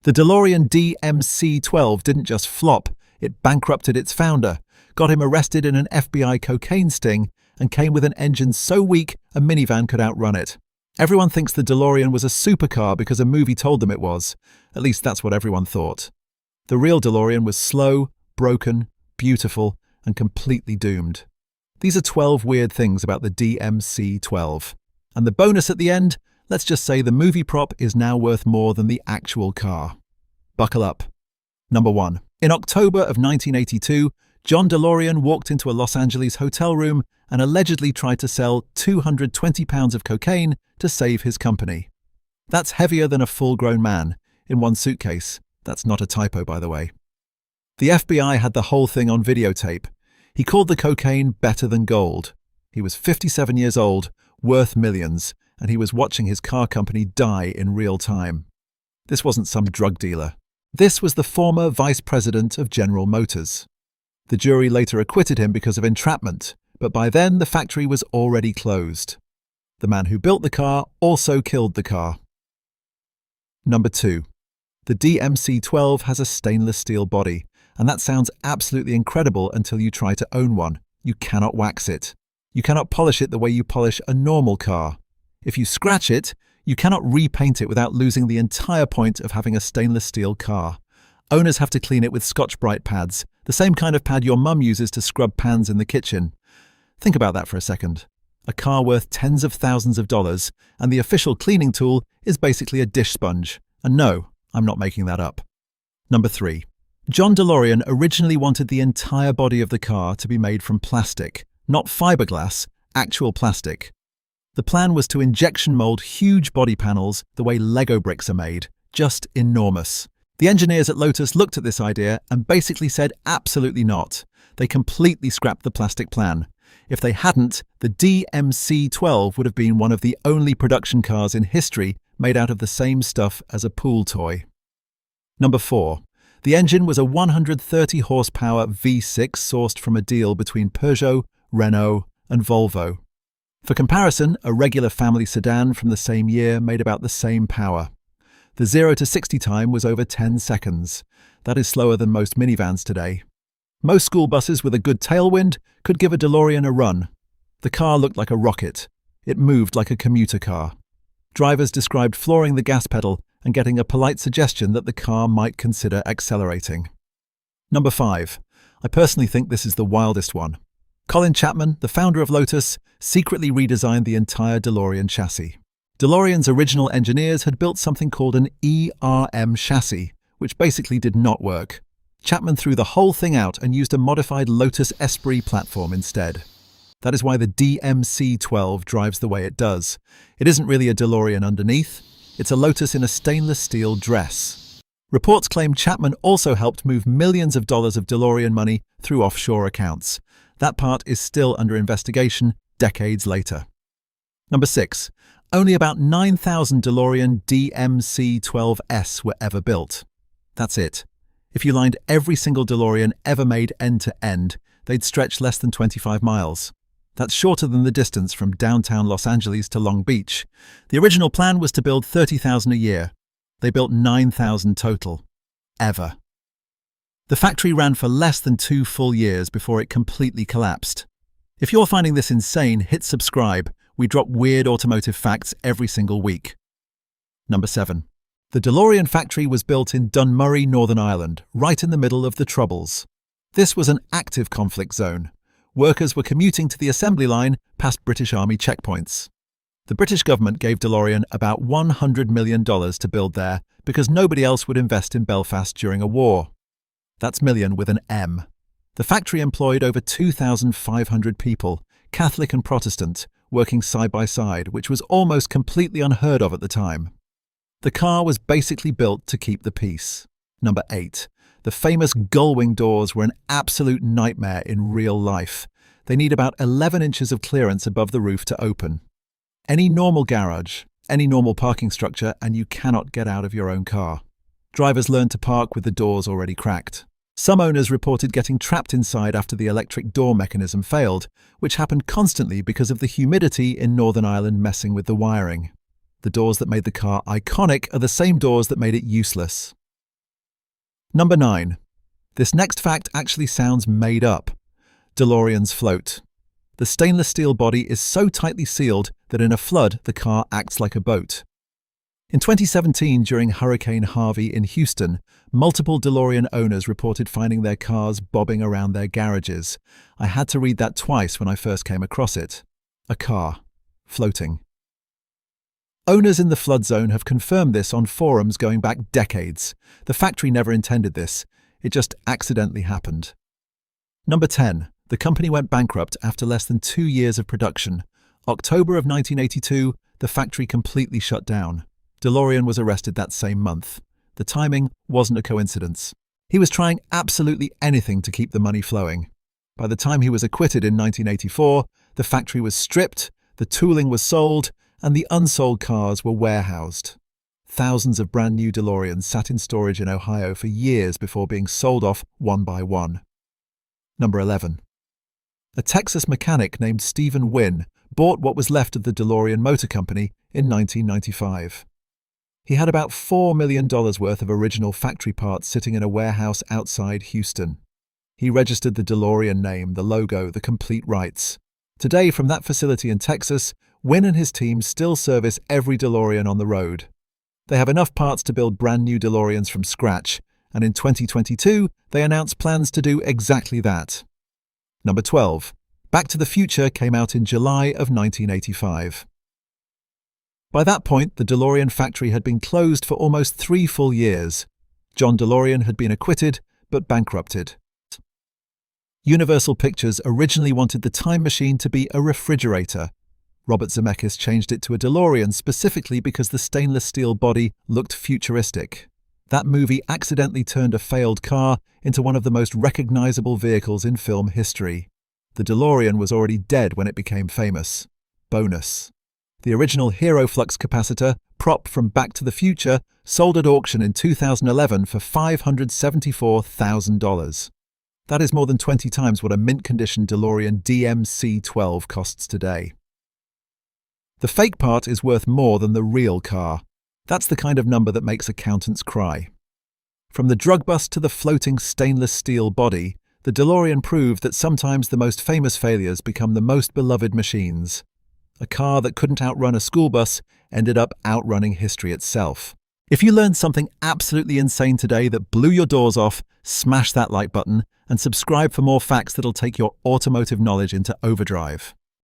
The DeLorean DMC-12 didn't just flop, it bankrupted its founder, got him arrested in an FBI cocaine sting, and came with an engine so weak a minivan could outrun it. Everyone thinks the DeLorean was a supercar because a movie told them it was. At least that's what everyone thought. The real DeLorean was slow, broken, beautiful, and completely doomed. These are 12 weird things about the DMC-12. And the bonus at the end, let's just say the movie prop is now worth more than the actual car. Buckle up. Number 1. In October of 1982, John DeLorean walked into a Los Angeles hotel room and allegedly tried to sell 220 pounds of cocaine to save his company. That's heavier than a full-grown man in one suitcase. That's not a typo, by the way. The FBI had the whole thing on videotape. He called the cocaine better than gold. He was 57 years old, worth millions, and he was watching his car company die in real time. This wasn't some drug dealer. This was the former vice president of General Motors. The jury later acquitted him because of entrapment, but by then the factory was already closed. The man who built the car also killed the car. Number 2. The DMC-12 has a stainless steel body, and that sounds absolutely incredible until you try to own one. You cannot wax it. You cannot polish it the way you polish a normal car. If you scratch it, you cannot repaint it without losing the entire point of having a stainless steel car. Owners have to clean it with Scotch-Brite pads, the same kind of pad your mum uses to scrub pans in the kitchen. Think about that for a second. A car worth tens of thousands of dollars, and the official cleaning tool is basically a dish sponge. And no, I'm not making that up. Number 3. John DeLorean originally wanted the entire body of the car to be made from plastic, not fiberglass, actual plastic. The plan was to injection mold huge body panels the way Lego bricks are made, just enormous. The engineers at Lotus looked at this idea and basically said absolutely not. They completely scrapped the plastic plan. If they hadn't, the DMC-12 would have been one of the only production cars in history made out of the same stuff as a pool toy. Number 4. The engine was a 130 horsepower V6 sourced from a deal between Peugeot, Renault, and Volvo. For comparison, a regular family sedan from the same year made about the same power. The 0 to 60 time was over 10 seconds. That is slower than most minivans today. Most school buses with a good tailwind could give a DeLorean a run. The car looked like a rocket. It moved like a commuter car. Drivers described flooring the gas pedal and getting a polite suggestion that the car might consider accelerating. Number 5. I personally think this is the wildest one. Colin Chapman, the founder of Lotus, secretly redesigned the entire DeLorean chassis. DeLorean's original engineers had built something called an ERM chassis, which basically did not work. Chapman threw the whole thing out and used a modified Lotus Esprit platform instead. That is why the DMC-12 drives the way it does. It isn't really a DeLorean underneath. It's a Lotus in a stainless steel dress. Reports claim Chapman also helped move millions of dollars of DeLorean money through offshore accounts. That part is still under investigation decades later. Number 6. Only about 9,000 DeLorean DMC-12s were ever built. That's it. If you lined every single DeLorean ever made end to end, they'd stretch less than 25 miles. That's shorter than the distance from downtown Los Angeles to Long Beach. The original plan was to build 30,000 a year. They built 9,000 total. Ever. The factory ran for less than 2 full years before it completely collapsed. If you're finding this insane, hit subscribe. We drop weird automotive facts every single week. Number 7. The DeLorean factory was built in Dunmurry, Northern Ireland, right in the middle of the Troubles. This was an active conflict zone. Workers were commuting to the assembly line past British Army checkpoints. The British government gave DeLorean about $100 million to build there because nobody else would invest in Belfast during a war. That's million with an M. The factory employed over 2,500 people, Catholic and Protestant, working side by side, which was almost completely unheard of at the time. The car was basically built to keep the peace. Number 8. The famous gull-wing doors were an absolute nightmare in real life. They need about 11 inches of clearance above the roof to open. Any normal garage, any normal parking structure, and you cannot get out of your own car. Drivers learned to park with the doors already cracked. Some owners reported getting trapped inside after the electric door mechanism failed, which happened constantly because of the humidity in Northern Ireland messing with the wiring. The doors that made the car iconic are the same doors that made it useless. Number 9. This next fact actually sounds made up. DeLoreans float. The stainless steel body is so tightly sealed that in a flood, the car acts like a boat. In 2017, during Hurricane Harvey in Houston, multiple DeLorean owners reported finding their cars bobbing around their garages. I had to read that twice when I first came across it. A car. Floating. Owners in the flood zone have confirmed this on forums going back decades. The factory never intended this. It just accidentally happened. Number 10. The company went bankrupt after less than 2 years of production. October of 1982, the factory completely shut down. DeLorean was arrested that same month. The timing wasn't a coincidence. He was trying absolutely anything to keep the money flowing. By the time he was acquitted in 1984, the factory was stripped, the tooling was sold, and the unsold cars were warehoused. Thousands of brand new DeLoreans sat in storage in Ohio for years before being sold off one by one. Number 11. A Texas mechanic named Stephen Wynn bought what was left of the DeLorean Motor Company in 1995. He had about $4 million worth of original factory parts sitting in a warehouse outside Houston. He registered the DeLorean name, the logo, the complete rights. Today, from that facility in Texas, Wynn and his team still service every DeLorean on the road. They have enough parts to build brand new DeLoreans from scratch, and in 2022, they announced plans to do exactly that. Number 12. Back to the Future came out in July of 1985. By that point, the DeLorean factory had been closed for almost 3 full years. John DeLorean had been acquitted, but bankrupted. Universal Pictures originally wanted the time machine to be a refrigerator. Robert Zemeckis changed it to a DeLorean specifically because the stainless steel body looked futuristic. That movie accidentally turned a failed car into one of the most recognizable vehicles in film history. The DeLorean was already dead when it became famous. Bonus. The original Hero Flux capacitor, prop from Back to the Future, sold at auction in 2011 for $574,000. That is more than 20 times what a mint-condition DeLorean DMC-12 costs today. The fake part is worth more than the real car. That's the kind of number that makes accountants cry. From the drug bust to the floating stainless steel body, the DeLorean proved that sometimes the most famous failures become the most beloved machines. A car that couldn't outrun a school bus ended up outrunning history itself. If you learned something absolutely insane today that blew your doors off, smash that like button and subscribe for more facts that'll take your automotive knowledge into overdrive.